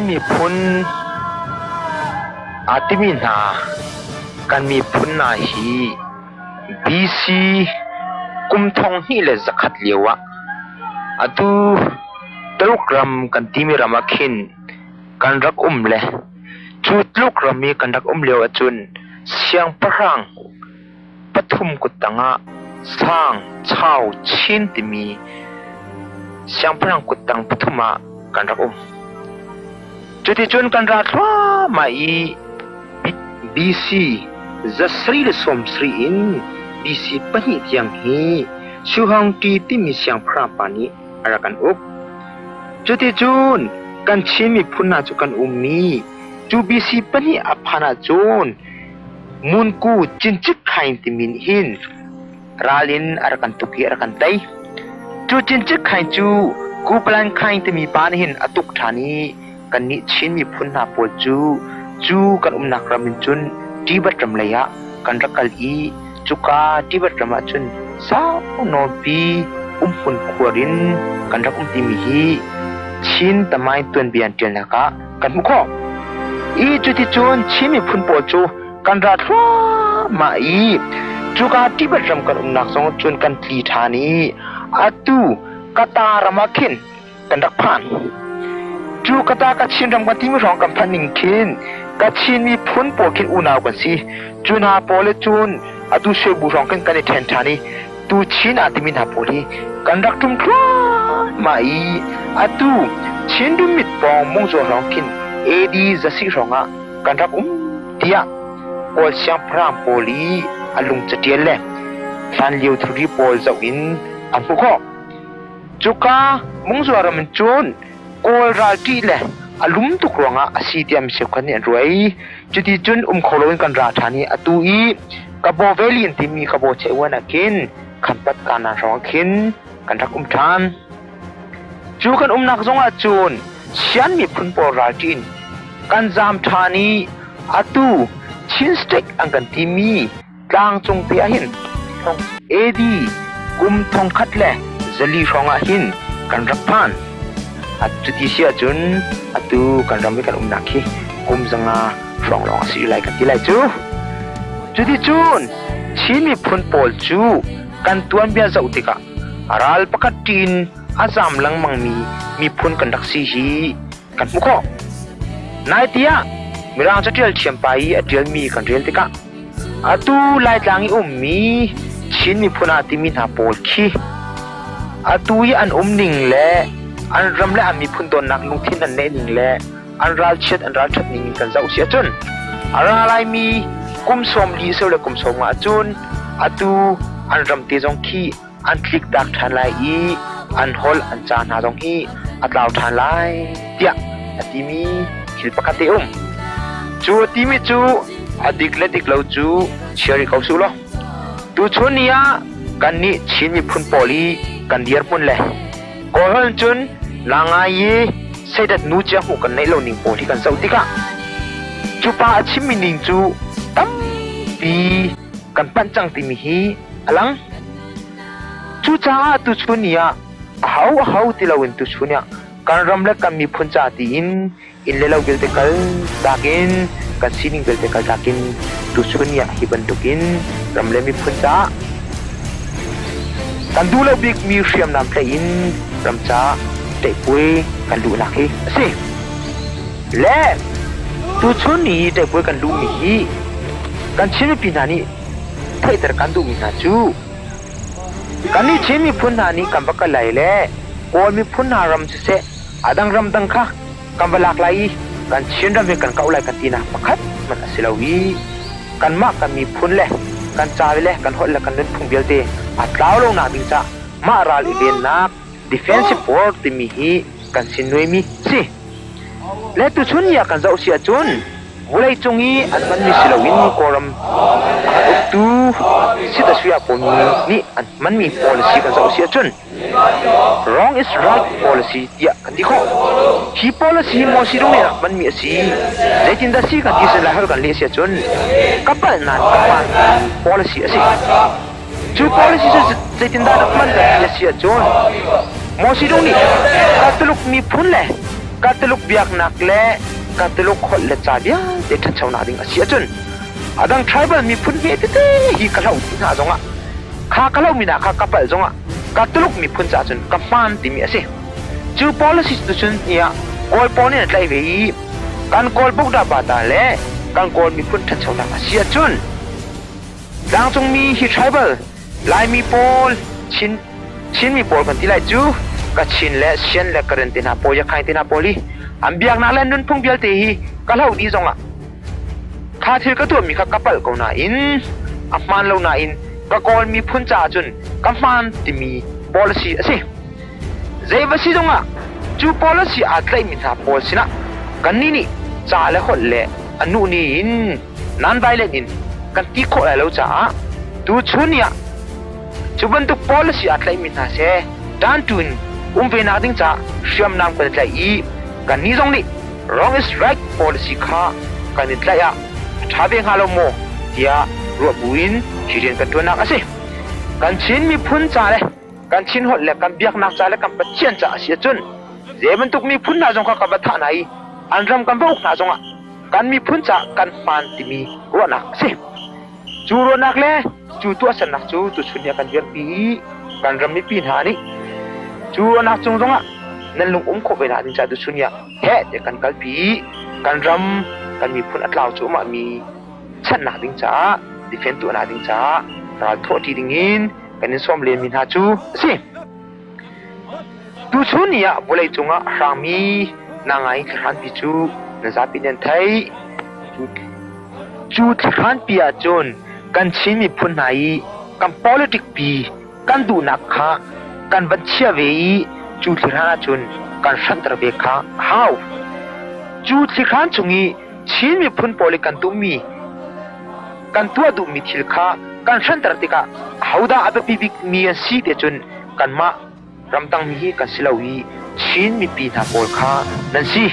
มีพุนอาติมีนากันมีพุนนาฮีบีซีกุมทองฮีเลสขัดเลียวะอดูตลุกรำกันที่มีรามาขินกันรักเลจูตลุกรำมีกันรักเลียวจุนเสียงพรังปฐุมกุตังะสร้างเช่าชินติมีเสียงพรังกุตังปฐุมะกันรักจุดที่จุนกันรักว่ามาอีบีซีจะสรีเลสมสรีอินบีซีปนิทยังฮีชูฮังตีที่มีเสียงพระปานีอะไรกันจุดที่จุนกันชิมีพุนนาจุกันมีจูบีซีปนิอภานาจุนมุนกูจินจิกไข่ที่มินหินราลินอะไรกันตุกีอะไรกันไตจูจินจิกไข่จูกูปลันไข่ที่มีปานหินอตุกฐานีกันนิชินมีพุนนาปวดจูกันนักรามินจุนที่บัดรำเลยะกันรักกัลอีจุกาที่บัดรำจุนสาวนอปีพุนขวรินกันรักติมีฮีชินตะไมตัวนเบียนเตียนละกะกันมุขอีจุดที่จุนชินมีพุนปวดจูกันรักว่ามาอีจุกาที่บัดรำกันนักสองจุนกันทีฐานีอาตูกตารามาขินกันรักผ่านจูกตากชินรำกันที่มีรองกันพันหนึ่งขินกชินมีพุนปวดขินอุณาวกันสิจุนหาโปเลจุนอาตูเชบุรองกันกันในแทนฐานีตูชินอาติมินาโปลีกันรักจุมครามาอีอาตูชินดูมิดปองมงโจรองขินเอดีจะสิรองะกันรักเดียโอลเซียงพรามโปลีอลุงจะเดียเล่ฟันเลียวทุรีโปลจะวินอันพุกจุกามงโจรมันจุนโอลราตีเล่อลุมตุกรองะอาศิเดียมเสกกันเนี่ยรวยจุดที่จุนขโลนกันราธานีอตูอีกับโบเวลินที่มีกับโบเชวนากินขันปัดการนารองขินกันรักทานจูกันนักจงอาจุนเชียนมีพุนโปราจินกันจามธานีอาตูชินสเต็กอังกันที่มีกลางจงเปียหินทองเอดีกุมทองคัดเล่จะลีรองอาหินกันรักพานอาจุดที่เสียจุนอาตูกันรำไม่กันนักฮีกุมจังารองสิไลกันที่ไลจูจุดที่จุนชินมีพุนโปลจูกันตัวนเบียจะอุติกะอารัลปกัดดินอาจามลังมังมีพุนกันดักซีฮีกันมุขนายเตียมีร่างจะเดียลเชียมไปเดียลมีกันเดียลติกะอาตูไล่ลางอีมีชินมีพุนอาติมินาโปลคีอาตูยอันนิ่งเล่อันรำและอันมีพุนโดนนักลุงที่นั่นเนิ่งเล่อันรัลเช็ดนิ่งกันจะอุเสียจนอาราไลมีกุมสมลีเซลและกุมสมอาจุนอาตูอันรำเตจงคีอันคลิกดักทานไลอีอันฮอลอันจานหาจงฮีอัดลาวทานไลเดียอติมีขิลปกติจูอติมีจูอดิกเลดิกเลวจูเชียริเขาสู้ล้อตูชนนี้กันนี่ชินมีพุนปอลีกันเดียร์พุนเลยก่อนจนลางไงเสด็จนูเจ้าหูกันในโลนิงปอลีกันเสาติกะจูป้าชิมินิงจูตั้มปีกันปันจังติมีฮีอลังจูจ้าตุชุนียเฮาติลาวินตุชุนียกันรำเล็กกันมีพุนจ่าตีอินเลลาวิลเตกัลดากินกันซีนิงวิลเตกัลดากินตุชุนียฮิบันตุกินรำเล็กมีพุนจ่ากันดูลาบิกมีเชียมนำเพลอินรำจ่าเตะปุยกันดูนักฮีสิเล่ตุชุนีเตะปุยกันดูมีฮีกันชิมปีนานีเท่าแต่กันดูมีนาจูกันนี่ชิมีพุนนานีกันบักไลเล่โอมีพุนนารำเสะอาดังรำดังค่ะกันบัลลักไลกันชินรำกันเกาไลกันตีนะปักขัดมันสิลาวีกันมากกันมีพุนเล่กันจ่าเล่กันหดเล่กันนึกพุ่งเบียลเตอัดล้าวลงนาบิงจ้ามาราลิเบนนักดิเฟนซิฟวอร์ติมีฮีกันสินวยมีสิและตุชุนยากันจะอุเสียจุนวุ้ยจงอีอันมันมีสิลาวินกอรัมอุกตูสิตาสุยาปมีนี่อันมันมี policy กันจะอุเสียจุน wrong is right policy ยากันที่ข้อฮี policy มอสิรงเนี่ยมันมีสิใจจินดาสิกันที่สลายกันเลยเสียจุนกับปันนั้นกับปัน policy สิจู policy จะใจจินดาดักมันกันเลยเสียจุนมอสิรงนี่กัตลุกมีพุนเลย กัตลุกเบียกนักเละกัตลุกคนเละจ่าเบียเด็กทันชาวนาดิงอาเซียจนอาดังทริบัลมีพุ่นเฮตเต้ฮีกะเล่าที่นาจงอ่ะข้ากะเล่ามีนาข้ากะเปิลจงอ่ะกัตลุกมีพุ่นจ่าจนกับมันติมีอาเซียจู policy ตุชนเนี่ยกอลปอนี่นั่นไลเวีกันกอลบุกดาบาตาเละกันกอลมีพุ่นทันชาวนาอาเซียจนดังจงมีฮีทริบัลลายมีโพลชินมีโพลกันที่ไรจูกัชินและเชียนและกระเด็นตินาโพยาคายตินาโพลีอันเบียกนาเล่นนุ่นพุ่งเบียลตีฮีกะเล่าดีจงอ่ะข้าที่ก็ตัวมีข้ากระเป๋ากูน่าอินอัฟมันเราน่าอินกะกอลมีพุ่นจ่าจุนกัฟมันที่มี policy สิเจ้าสิจงอ่ะจู policy อาจจะมีท่า policy นะกันนี่จ่าและคนเละอันนู้นอินนั่นไปเล่นอินกันที่คนอะไรเราจ่าดูชุนเนี่ยจูบันทุก policy อาจจะมีท่าเสด้านทุนเวนักดิ้งจ่าเชื่อมนำกันใจอีกันนี่จงนี่ wrong is right policy ข้ากันนี่ใจอ่ะถ้าเป็นฮาโลโมที่อ่ะรวบวินที่เรียนกันตัวนักสิกันชินมีพุ่นจ่าเลยกันชินหดเลยกันเบียกนักจ่าเลยกันปัจเจียนจ่าเสียจนเจ้ามันทุกมีพุ่นนาจงข้ากับบัตรไหนอันรำกันบุกนาจงอ่ะกันมีพุ่นจ่ากันฟันที่มีรัวนักสิจูรัวนักเลยจูตัวสนักจูตัวชุนเนี่ยกันเบียกปีกันรำมีปีนหานี่จูรัวนักจงอ่ะนั่นลุงขบไปหาดินจ่าตัวชุนเนี่ยเฮ้เด็กกันกัลปีกันรำกันมีพุ่นอัดเหล่าจูมามีฉันนาดิงจ้าดิเฟนตัวนาดิงจ้าเราโทษที่ดิงินกันนี่ส้มเลียนมินหาจูสิดูชุนี่อ่ะบุเลยจงอ่ะรามีนางไอ้ขันปิจูนั่นจะเป็นยันไทยจูที่ขันปิอาจนกันชิมีพุ่นไหนกัน politic ปีกันดูนักข้ากันบัญชีเวีจูที่ขันจนกันชันตระเบข้า how จูที่ขันจงอีชิมีพุ่น politic กันตุมีกันตัวดูมิทิลข้ากันฉันตระติกาฮาวดาอับปีบิกมีอันซีเดจนกันมารำตังมีกันสิลาวีชินมีปีนาโพลข้านั่นสิ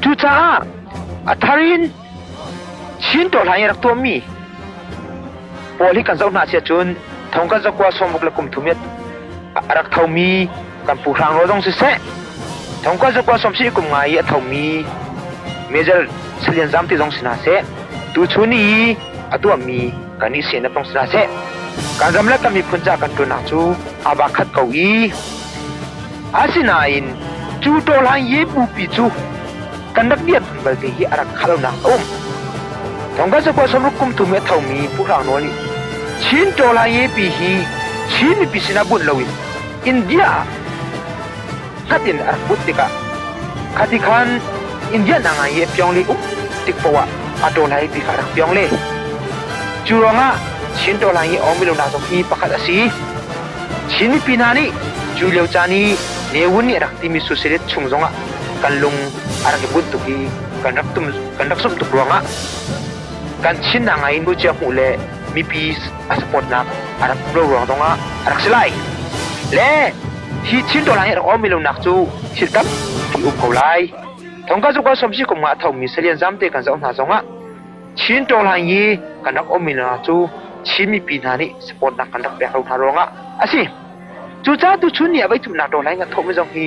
ทุจ้าอัธารินชินตัวหายรักตัวมีโพลิกันเจ้าหน้าเสียจนทงกันจะกว่าสมบุกละกุมทุเมียรักเท่ามีกันผู้ทางเราต้องเสียทงกันจะกว่าสมศรีกุมไงเท่ามีเมเจอร์เสลียนจำที่ต้องสินาเสดูชุนี่อตัวมีกันนี่เสียนับต้องสนาเสการรำเลิกกันมีพุ่นจากกันตัวนักจูอาบักขัดเกาอีอาศินาอินจูโตลายเย็บบูปีจูกันนักเดียดบัลตีฮีอารักขลุ่นนักทงก็จะกว่าสมรุกุมทุเมเท่ามีผู้ร่างโนลีชินโตลายเย็บปีฮีชินมีปีสินาบุญลวินอินเดียขัดินอารักบุตรกะขัดิขันอินเดียนางเย็บยองลีติกปวะอาโดลายปีขารักยองเลจูรองะชินโตลายอมิโลนาสมีปักขัดสีชินมีปีนานีจูเลียวจานีเนวุนนี่รักที่มีสุเสด็จชุงจงะกันลุงอารักบุตรตุกีกันรักสมตุกรองะกันชินนางไงบุเจ้าหูเล่มีปีอาสปอดนักอารักโรรองจงะอารักสลายเล่ที่ชินโตลายอมิโลนาจูชิดกับที่อุปเขาไลทงก็จะกว่าสมศรีกุมงาเท่ามีเสลียนจำเตกันจะเอาหน้าจงอ่ะชินโตลายยี่กันนักอมินาจูชินมีปีนานี่สปอร์ตนักกันนักแบกเราทารองอ่ะอ่ะสิจูจ้าดูชุนเนี่ยไปถูกนักโตลายกันทบไม่จงฮี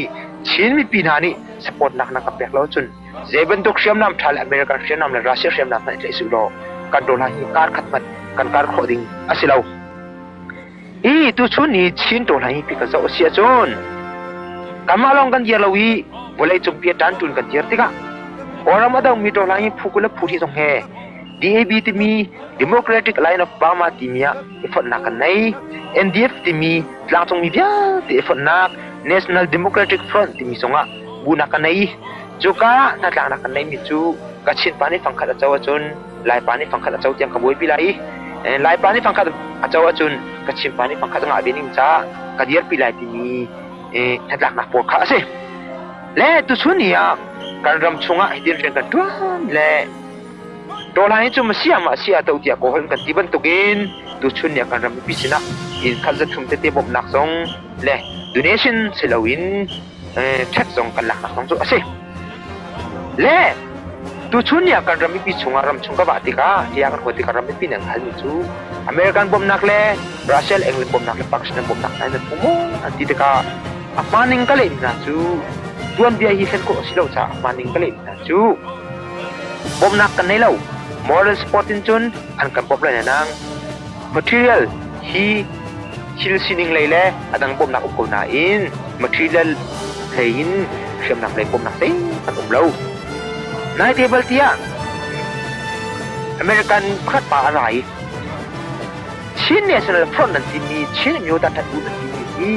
ชินมีปีนานี่สปอร์ตนักแบกเราจนเจเป็นตุกเชียมน้ำทาลอเมริกันเชียมน้ำและรัสเซียเชียมน้ำในอิสราเอลกันโตลายการขัดมันกันการขอดิ้งอ่ะสิเราดูชุนนี่ชินโตลายปีกันจะเอาเสียจนกันมาลองกันเยอะเราวีboleh jumpa dan tun kan tiar tiga orang ada umi dolang ini pukul putih song he DAB timi Democratic Line of Burma timia effort nak nai NDF timi langsung mi dia effort nak National Democratic Front timi songa bu nak nai juga nak nak nai mi chu kachin pani fangkat acawa chun lai pani fangkat acawa tiang kaboi pilai lai pani fangkat acawa chun kachin pani fangkat ngah bening cha kadiar pilai timi nak nak por kha se le tu sunia kan ram chunga hidin ren kan tuan le dolai chu masia tau tia ko hon kan tiban tukin tu sunia kan ram pisina in khalza thum te bom nak song le donation selawin chat song kan lak nak song chu ase le tu sunia kan ram pi chunga ram chunga ba tika tia kan hoti kan ram pi nang hal chu American bom nak le Russian England bom nak le Pakistan bom nak na pumo anti tika apaning kale na chu ดวนเบียฮีเซนโกสิโลจ้ามานิงกะเลนะจูบอมนักกันในเราmoral sportin chun an kan pop la nang material hi chil sining leile adang bom nak ko na in material lein khem nak le bom nak sei an lo nai table tia American khat pa arai chin national front an ti mi chin myo ta ta u ti mi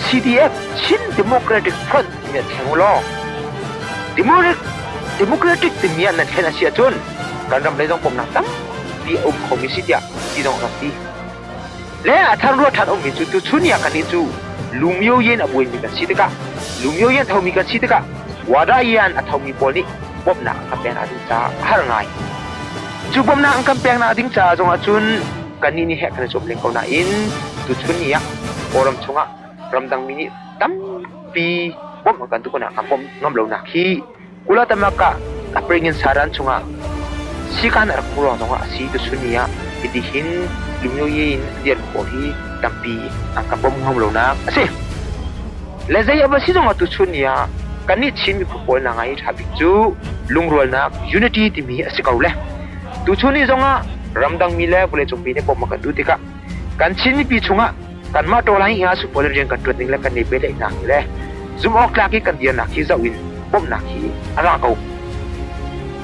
CDF chin democratic front mi thang lo democratic ti mi an thena sia chunการรำเลยต้องผมนักตั้งที่องค์ของมิสิทธิ์ที่ต้องรับที่และทางรัวทางองค์มิจุตุชุนยากันนิจูลุงโยเย็นอบุยมีกันสิทธิ์กะลุงโยเย็นเท่ามีกันสิทธิ์กะวาดายันเท่ามีปอนี่ผมนักกับแปลงอาดิจ้าหาง่ายจูผมนักกับแปลงอาดิจ้าจงอาจุนกันนี่เหตุการณ์จบเล็งเขาหน้าอินตุชุนนี่โอรำชงะรำดังมินิตั้มปีผมกันทุกคนนักผมน้ำเหลวนักขี้กุลาตมากะอัปริงินสารันชงะsikan ar kurang dong asi tu sunia idihin lumyoyin dian pohi tampi angka bom ngom lo na ase lezai abasi dong tu sunia kani chimi pol na ngai thabik chu lungrol na unity ti mi asikau le tu chuni zonga ramdang mi le bole chombi ne pom ka du tika kan chini pi chunga kan ma to lai ha su pol ren kan tut ning le kan ne pe le na le zum ok la ki kan dia na ki zawin bom na ki ara kau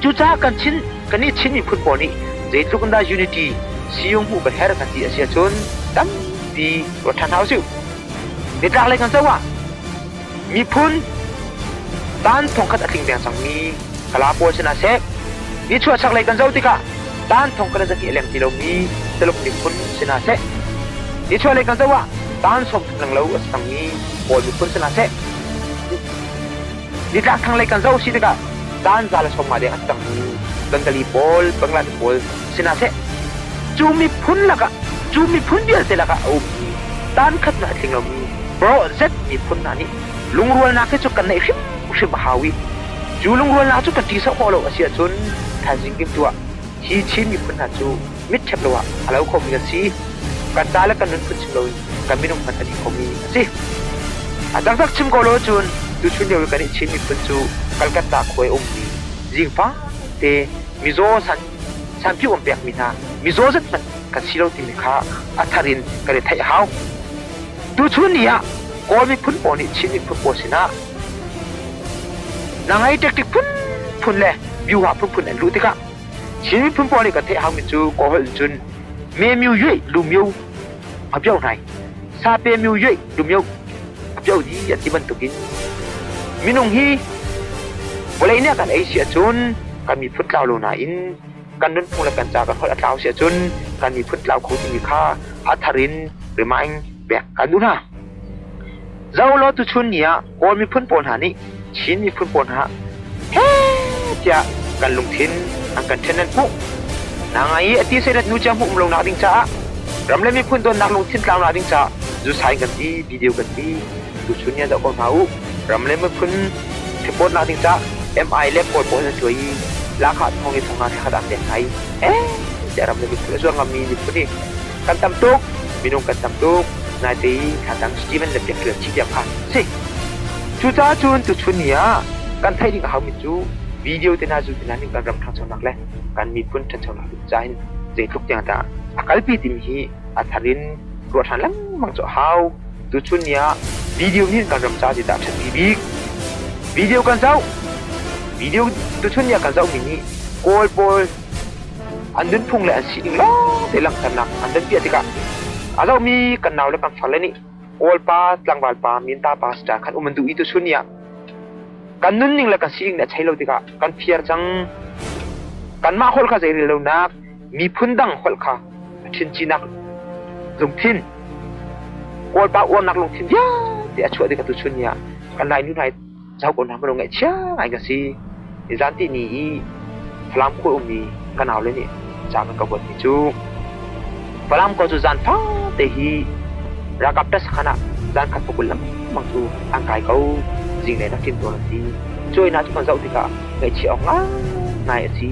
chu cha kan chin kan ni chin mi phut po ni zai tu kan da unity siung hu ka her kan ti asia chon tam pi ro than hau siu ni tak lai kan zawa mi phun tan thong khat ating beng sang mi kala po chana se ni chua sak lai kan zau tika tan thong kala zaki elem ti lo mi telok ni phun chana se ni chua lai kan zawa tan som lang lo asang mi pol mi phun chana se ni tak thang lai kan zau si tika tan zala som ma de asang mi Bengali pol, Bangladesh pol, sinase. Cumi pun laka, cumi pun dia selaka. Oh, tan kat na tinggal mi. Bro, zet mi pun nani. Lungrual nak tu kan naik shim bahawi. Ju lungrual nak tu kan tisa kalau asia chun tazing kim tua. Hi chin mi pun nak tu mit cep lawa. Alau kau mi kasi. Kan tala kan nun pun cimlo. Kan minum kan tadi kau mi kasi. Adang tak cim kalau chun. Tu chun dia kan chin mi pun tu. Kalkata koi mi. Jing pa. Te mizo san piu om pek mi na mizo zat man kan silo ti mi kha atharin kare thai hau tu chun ya ko mi phun po ni chin mi phun po sina nangai tek phun le biu ha phun an lu ti ka chin mi phun po ni kan thai hau mi chu ko hol chun me miu yui lu miu a biao nai sa pe miu yui lu miu a biao di ya ti ban tu kin minung hi boleh ni kan ai sia chun kanมีพุทธลาวโลนาอินกันนั้นพงละกันจากกันฮอดลาวเสียจนกันมีพุทธลาวโคที่มีค่าอัธรินหรือไม่แบกกันดูนะเจ้าโลตุชุนเนี่ยก่อนมีพุทธปนหานี่ชิ้นมีพุทธปนหาเฮ้จะกันลงทิ้นอันกันเช่นนั้นปุ๊นางไอ้อติเสด็จนูจำหุ่มลงนาดิงจ้ารำเล่มีพุทธโดนนักลงทิ้นลาวนาดิงจ้าจูสายกันดีวิดีโอกันดีตุชุนเนี่ยเจ้าคนหารำเล่มีพุทธเทปนาดิงจ้าMI เล็กปวดปวดจะช่วยราคาทองที่ทำงานขนาดเด็กไทยจะรำเลยมีส่วนงามีมีคนนี้กันตำตุกมีนุ่งกันตำตุกนายตีขาดังสตีเวนเล็บเด็กเกลือชี้เดียบค่ะสิจูจ้าจูนตุชุนเนี่ยกันไทยดิ้งเขามีจูวิดีโอที่น่าจูที่นั่นนี่กันรำทางชาวนักเล่กันมีพุ่นทางชาวนักดุใจน์เจทุกอย่างต่างอากาศปีติมฮีอัธรินรวดหันลังมังจ่อเฮาตุชุนเนี่ยวิดีโอนี้กันรำจ้าที่ตาชัดบีบิกวิดีโอกันเจ้าวิดีโอตัวชุนยากันเจ้ามินิโกลบอลอันนั้นพุ่งเลยอันสีดิ้งล้อเดลังกันนักอันนั้นเปียติกะอาเรามีกันนาวแล้วกันฟังเลยนี่โกลปาสลังบาลปามินตาปาสจากกันมันดูอีตัวชุนยากันนุ่นนิ่งแล้วกันสีดิ้งเนี่ยใช้เราติกะกันเพียรจังกันมาฮอลคาใจเร็วนักมีพุ่นดังฮอลคาทินจีนักลงทินโกลปาอ้วนนักลงทินยาเดี๋ยวช่วยติกะตัวชุนยากันนายนู่นนายเจ้าคนทำมาลงไงเช่ไงกันสิไอ้จานที่นี่พลังคู่มีกันเอาเลยนี่จากกันกบฏนี่จูพลังก็จะจานฟ้าแต่ฮีรักกับทัศขณะจานขัดปกุลลำบางจูอังกายเขาจริงเลยนักกินตัวนั้นสิช่วยนักทุกคนเจ้าติกะไงเชี่ยวง่ายนายสิ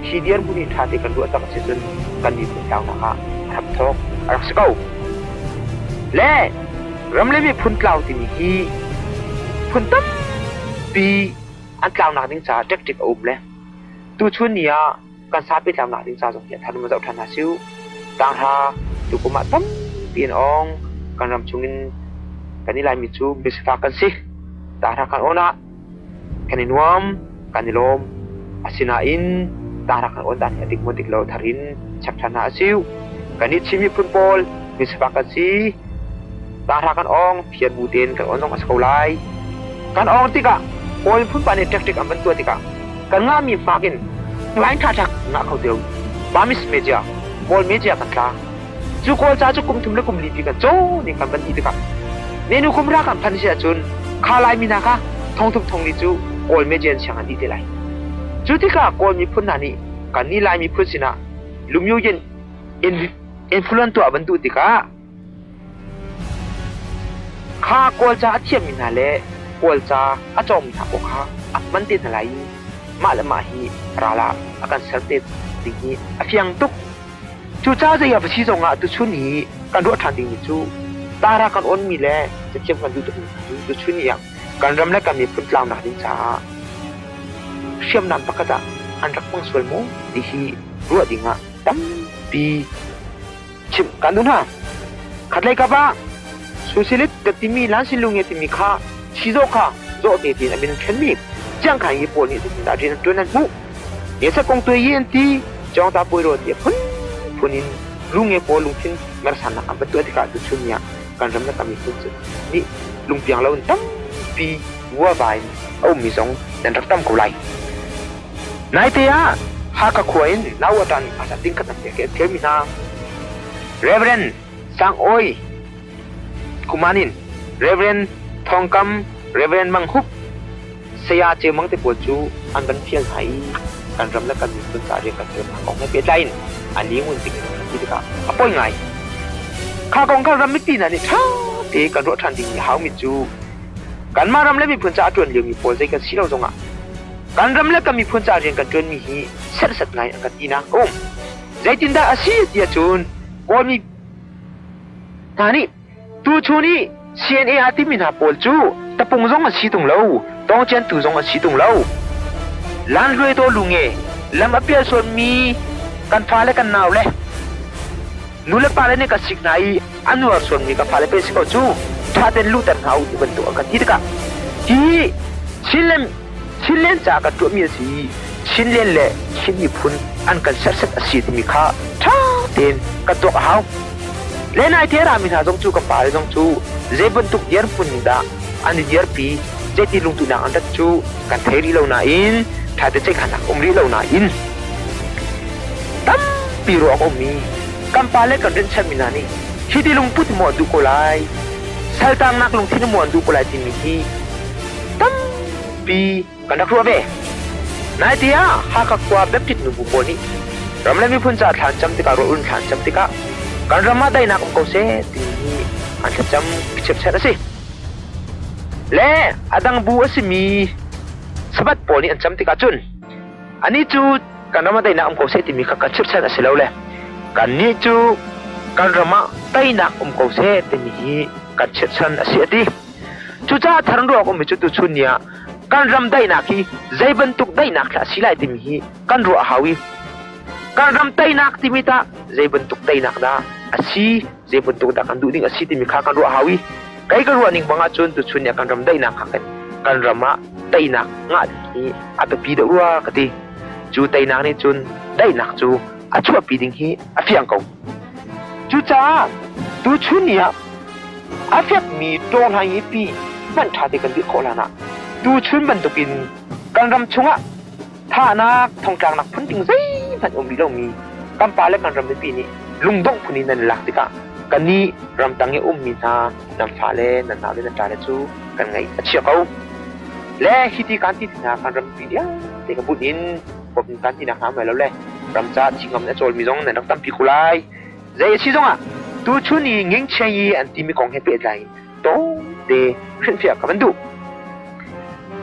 ชีเดียนผู้นี้ท่าติกันด้วยตั้งแต่จนกันมีผลดาวนะคะทับทอกรักสกาวและรำเลยมีพุ่นเกล่าวที่นี่พุ่นตั้ม ปีอันกล่าวหนักดิ้งจ่าเด็กเด็กอุ้มเลยตัวชุนเนี่ยการซาเป็นกล่าวหนักดิ้งจ่าสงเกียรติทันมาจากทันหาชิวต่างหาดูกุมาตั้มเปลี่ยนองการรำชงอินกันนี่ลายมิจูบิสฟากันสิต่างหากันโอนะกันนินวมกันนิลมอาศินาอินต่างหากันโอนดันอติกมุติกโลทารินชักทันหาชิวกันนิชิมิพุนโปลบิสฟากันสิต่างหากันองเพียรบูเดนกันโอนต้องมาสกาวไลกันองติกะโอยพุ่นปานเด็กเด็กอันเป็นตัวติกะกันง่ามีฟากินไลน์ทักง่าเขาเดียวบามิสเมเจียบอลเมเจียกันคลาจูโกจ้าจูกุมทุมเล็กกุมลีปีกันโจนี่กันเป็นอีติกะเนนูคุมรักกันพันเสียจุนคาไลมินาคะทองทุบทองลิจูบอลเมเจียนเชียงอันดีเดลัยจูติกะกอลมีพุ่นนานี่กันนี่ไลมีพุ่นสินะลุมยูเย็นอินฟลูเอนตัวอันดูติกะข้ากอลจ้าเทียมมินาเล่กอลจ้าอาจอมถาบอกข้ามันติดอะไรมาละมาฮีราลาอาการเสพติดสิ่งนี้เพียงตุกจูจ้าจะอยากไปชี้ส่งตุชุนีการรู้ทันดิ่งจูตารากันอ้นมีแลจะเชื่อมกันดูตุชุนีอย่างการรำและการมีพื้นกลางหนาดิ่งจ้าเชื่อมนำปากกาอันรักมังสวยโมดีฮีรู้ดิ่งตั้มปีชิมกันดูนะขัดเลยกับว่าสุสิลิตกติมีล้านสิลุงเงติมีข้าชีโซข้าโซเตตินอเมนเคนมีจังขันญี่ปุ่นนี่ถึงดาวจีนตัวนั้นบุเนี่ยสักกงตัวเย็นที่จองตาปุยโรดีพุนินลุงเงปอลุงชินเมื่อสันนักเป็นตัวที่การดูชุนเนี่ยการรำและการมีคุณสุดนี่ลุงเปียงเราตั้มปีวัวใบเอามีสองแต่รักตั้มกุไลนายเตียหากขวายนาวตันอาจจะติ้งกันตั้งแต่เกมินาเรเวรนสังโอยคุมานินเรเวรนทองคำเรเวรนมังฮุกเสียเจมังเตปวดจูอันเป็นเพียงไห้การรำและการมีคุณสาเรียกันเกิดของในเปียใจอันนี้มันสิ่งที่ที่กะป่วยไงข้ากองข้ารำไม่ตีนั่นนี่ท้าเตะกันรถทันดิ่งหาวมิจูการมารำและมีพื้นจ่าจวนเรียงมีโพสต์กันสิเราจงอ่ะการรำและก็มีพื้นจ่าเรียงกันจวนมีฮีเสร็จสัตไงอันกันตีนะกุ้งใจจินดาอาชีพเดียจูนก็มีท่านี่ตูชูนี่ CNA อาทิมินาโพลจูตะปงจงอาชีตรงเราต้องเจนตูจงอาชีตรงเราล้านรวยตัวลุงเอลำอเปียส่วนมีกันฟ้าและกันหนาวเลยนูเลปาเลเนี่ยก็สิกนายอันว่าส่วนมีกันฟ้าและเป็นสิกจูถ้าเป็นลูกแต่เขาอยู่บนตัวกันที่ตะกะที่ชิลเลนจากกันตัวมีสิชิลเลนเล่ชิลมีพุนอันกันเสร็จอาชีพมีค่าท้าเต็นกันตัวเขาเลนไอเทียรามินาจงจูกับฟ้าเลยจงจูเจ็บตุกเดียร์พุนดาอันนี้เดียร์ปีเจติลุงตุนังอันดับจูกันเทรีเราหน้าอินถ้าจะเช็คหันอมรีเราหน้าอินตั้มปีรัวอมีกัมปาเลกันเดินเชมินานี่ที่ที่ลุงพูดหมดดูโกไลเซลตังนักลุงที่หมดดูโกไลที่มีที่ตั้มปีกันนักรัวเบนายเดียหากกว่าแบบติดหนุ่มบุบนี่รำเล่มีพุ่นจ่าฐานจำติการุนฐานจำติกาการรำมาได้นักองค์เกษตรที่อันจะจำพิชิตเสร็จสิและอดังบัวสิมีสบัดปอนี่อันจำติกาจุนอันนี้จูการรำมาได้นักองค์เกษตรที่มีข้ากันชิดเสร็จสิแล้วเลยการนี้จูการรำมาได้นักองค์เกษตรที่มีกันชิดเสร็จสิที่จูจ้าทางรัวก็มีจุดชุนเนี่ยการรำได้นักที่ใจบรรทุกได้นักละสิไลที่มีการรัวหาวิการรำได้นักที่มีตาใจบรรทุกได้นักนะอาชีใจบรรทุกได้กันดูนี่อาชีที่มีข้าการรัวหาวิใครก็รัวนิ่งบางจุนตุชุนเนี่ยการรำได้นักกันการรำมาได้นักงาที่อาจจะปีเดือรัวกันที่จูได้นักนี่จุนได้นักจูอาชัวปีดิ้งฮีอาฟิยังกงจูจ้าตุชุนเนี่ยอาฟิยมีโดนหายปีมันท่าที่กันดิโคลานะดูชุนบรรทุกินการรำชงอ่ะท่านักทองกลางนักพุ่นติงซิมันอมบีเรามีกำปาและการรำในปีนี้ลุงดงพุนินันหลักติกะกันนี้รำตังเงอมมีนานำฟ้าเล่นันนาวเล่นันตาเล่จูกันไงเชื่อเขาและฮิติการที่นาการรำปีเดียวแต่กับบุญอินผมการที่นาหามาแล้วแหละรำจัดชิงกำเนิดโจลมีจงในนักตั้มปีกุไลใจชิจงอ่ะดูชุนี่เงี้ยเชียอันที่มีของให้เปลี่ยนใจโตเดขึ้นเฟียกับมันดู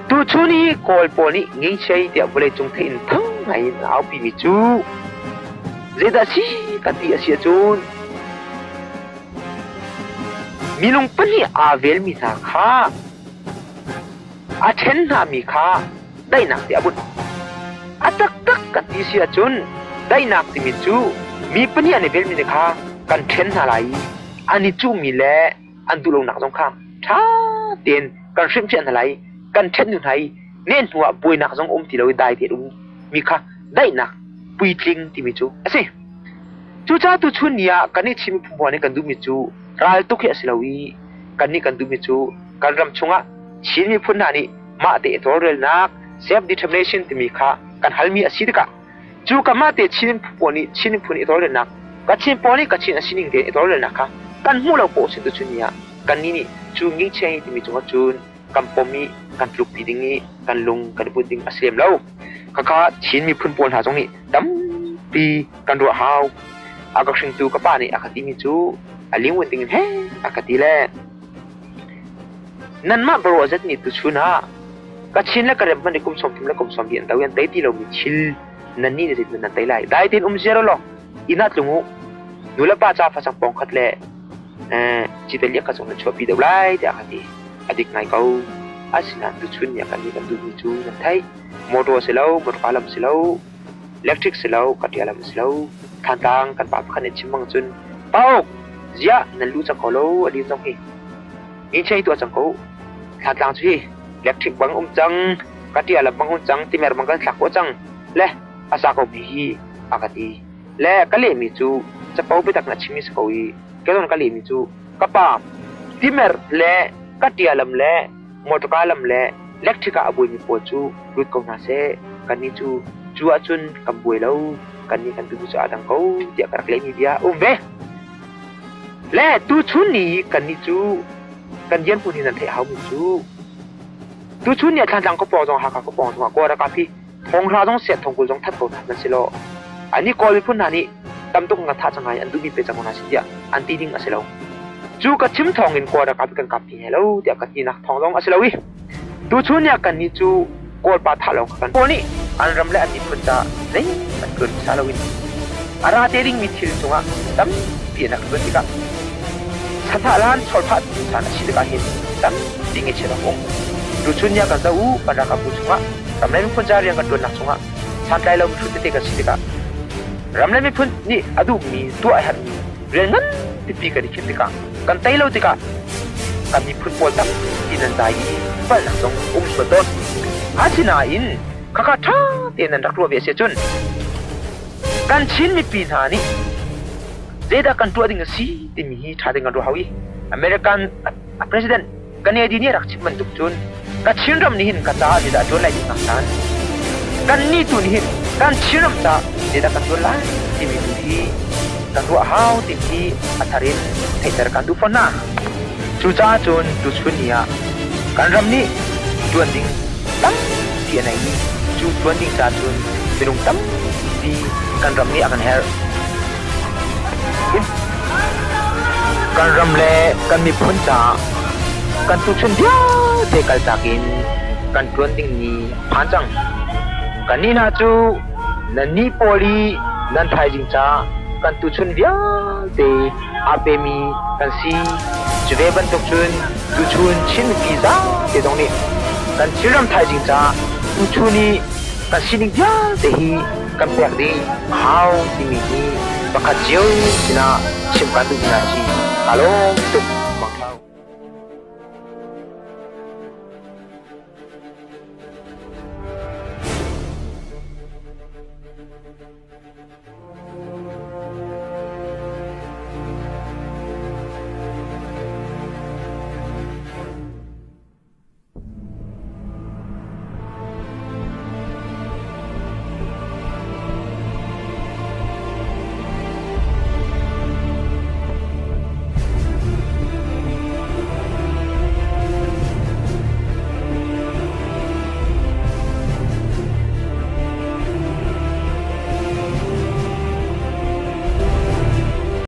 ดูชุนี่โกลปอนี่เงี้ยเชียเดี๋ยวบริจงเทนทั้งไงเอาปีมิจูเจดาชีกันที่อาเซียจูนมีลุงปนี่อาเวลมีนาคา อาเช่นหามีค่าได้หนักเดียบุญอาตักตักกันที่เสียจนได้หนักที่มีจูมีปัญญาในเบลมีนะคะกันเช่นอะไรอันนี้จูมีแลอันดูลงหนักสงครามท้าเตียนกันเชื่อมเชื่ออะไรกันเช่นอยู่ไหนเน้นหัวปุยหนักสงที่เราได้เดียมีค่าได้หนักปุยทิ้งที่มีจูสิจูจ้าตุชุนเนี่ยกันนี่ชิมผู้บอลนี่กันดูมีจูรายตุกเฮสลาวีกันนี่กันดูมีจูกันรำชงอ่ะชิมมีพุ่นนานี่มาเตะตัวเรลนัก self determination ที่มีค่ากันฮัลมีอาศิดกะจูกันมาเตะชิมผู้นี่ชิมผู้นี่ตัวเรลนักกันชิมผู้นี่กันชิมอาศินิงเตะตัวเรลนักค่ะกันมูเราโปสิตุชุนเนี่ยกันนี่จูงิงเชยที่มีจงจูนกันปมีกันปลุกปีดิ้งนี้กันลงกันปุ่นดิ้งอาเซียมแล้วข้าชิมมีพุ่นปนหาตรงนี้ดำปีกันรัวหาวอากาศชิงจูกับป้านี่อากาศที่มีจูอาลิงวันดิ้งเฮ้อากาศที่แลนั่นมาบรัวจัดนี่ตุชุนะก็ชินแล้วก็เริ่มมันในกลุ่มสมทิมและกลุ่มสมเบียนแต่วันเตยที่เรามีชิลนั่นนี่เด็ดมันนั่นเตยไล่ได้ที่เจริญหรออินัดลุงหูนูละป้าจ้าฟ้าสังปองขัดแหล่จิตเลียกกระสงนั่นชัวปีเดียวไล่เดี๋ยวกันดีอดีตไงเขาอาศินันตุชุนอย่างกันนี่กันดูมีจูนั่นไทยมอเตอร์เสลาวมอเตอร์คาลัมเสลาวอิเล็กทริกเสลาวกัดยาลัมเสลาวทางต่างกันปะขันชิมมังจุนเป้าเจ้านั่นรู้จักเขาแล้วอดีตจังเฮนี่ใช่ตัวจังเขาทางต่างสิเล็กทริกบางจังกัดยาลัมบางจังที่แม่บางกันหลักว่าจังเล่อาสาเขามีอากาศดีเล่ก็เลยมีจูจะเป้าไปตักนัดชิมิสเขาอีก็ต้องก็เลยมีจูก็ป่าที่แม่เล่กัดยาลัมเล่มอเตอร์คาลัมเล่เล็กทริกอาบุยมีปวดจูรุดกงนาเซกันนี่จูอาจุนกำบุยแล้วกันนี่กันดูจะอาดังเขาเดี๋ยวกันเลยมีเดียเว้เล่ตูชุนนี่กันนี่จูกันยันพูนี่นั่นเทามีจูตูชุนเนี่ยทางจังก็ปอจงหาก็ปอจงก็ระกับพี่ทงเราต้องเสียทงกุลต้องทัดตัวนั่นสิโลอันนี้ก็มีพูนนานี่ตำตุกงัดท่าจังไงอันดูมีเป็นจังนาสิเดียอันตีดิ้งสิโลจูกับชิมทองเงินก็ระกับกันกับพี่เฮลเดี๋ยวกันนี่นักทองต้องสิโลวิตูชุนเนี่ยกันนี่จูกอดปาทาลงกันพวกนี้อันรำและอันนี้พุ่นจะนี่มันเกิดซาลวินอาราเตริงมิทิลจงอ่ะตั้มเปลี่ยนนักดนตรีกันสันทาลานชอลพัดสันชิดกันเห็นตั้มดิ้งเอชระพงดูชุนยากันจะอู้ปันรักกับผู้จงอ่ะรำและมีพุ่นจะเรียนกันโดนนักจงอ่ะสันไลเราชุดเตะกันชิดกันรำและมีพุ่นนี่อดูมีตัวไอ้หันเรียนงั้นติดปีกันดิคิดกันกันไตเราติกันกันมีพุ่นปวดตั้มที่นั่นใจปันนักจงสวดต้นอาชินาอินข้าท้าเตียนนันรักรัวเบียเสียจนกันชินมีปีนานี่เจด้ากันตัวดิ่งสีที่มีท่าดิ่งกันรัวฮาวิอเมริกันประธานกันเนี่ยดีเนี่ยรักชิมันตุกจนกันชินรำนี่หินกันตาเจด้าจนไล่ดิ่งนักสันกันนี่ตุนหินกันชินรำตาเจด้ากันตัวไล่ที่มีตุที่กันรัวฮาวที่มีอัฐรินเทตร์กันดูฟันน่ะจูจ้าจนดูชุนเนี่ยกันรำนี่จวนดิ่งตั้มที่ไหนจูจวนดิ่งจ่าจวนเป็นองตั้มที่กันรำนี่akan herกันรำเล่กันมีพ้นจ่ากันตุชุนเดียวเทกัลจากินกันจวนดิ่งนี่พันจังกันนี่นาจูนันนี่โพลีนันไทยจิงจ่ากันตุชุนเดียวเทอาเปมีกันซีจูเวบันตุชุนตุชุนชินพิซซ่าเทตรงนี้กันชิรำไทยจิงจ้าตุชูนี่กันชินิงยาเตฮีกันเปียกดีฮาวที่มีนี่บักเจียวสินะชิมกันดูนาชีฮัลโหลตุ